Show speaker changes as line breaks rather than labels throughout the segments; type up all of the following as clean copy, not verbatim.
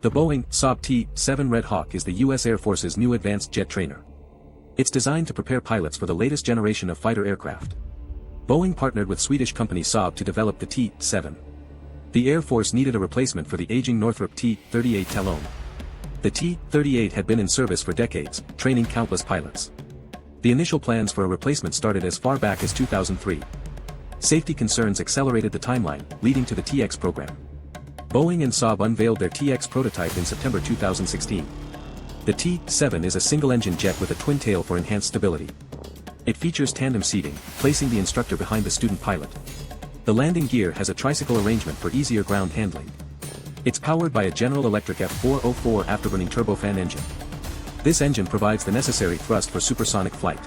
The Boeing Saab T-7 Red Hawk is the U.S. Air Force's new advanced jet trainer. It's designed to prepare pilots for the latest generation of fighter aircraft. Boeing partnered with Swedish company Saab to develop the T-7. The Air Force needed a replacement for the aging Northrop T-38 Talon. The T-38 had been in service for decades, training countless pilots. The initial plans for a replacement started as far back as 2003. Safety concerns accelerated the timeline, leading to the TX program. Boeing and Saab unveiled their TX prototype in September 2016. The T-7 is a single-engine jet with a twin tail for enhanced stability. It features tandem seating, placing the instructor behind the student pilot. The landing gear has a tricycle arrangement for easier ground handling. It's powered by a General Electric F404 afterburning turbofan engine. This engine provides the necessary thrust for supersonic flight.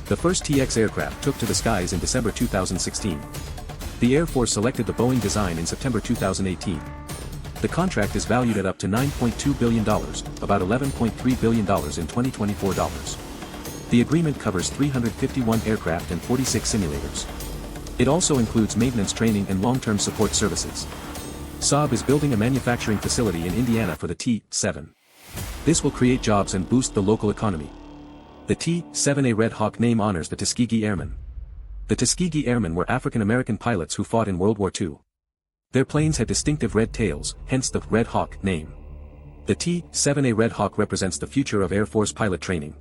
The first TX aircraft took to the skies in December 2016. The Air Force selected the Boeing design in September 2018. The contract is valued at up to $9.2 billion, about $11.3 billion in 2024 dollars. The agreement covers 351 aircraft and 46 simulators. It also includes maintenance training and long-term support services. Saab is building a manufacturing facility in Indiana for the T-7. This will create jobs and boost the local economy. The T-7A Red Hawk name honors the Tuskegee Airmen. The Tuskegee Airmen were African-American pilots who fought in World War II. Their planes had distinctive red tails, hence the Red Hawk name. The T-7A Red Hawk represents the future of Air Force pilot training.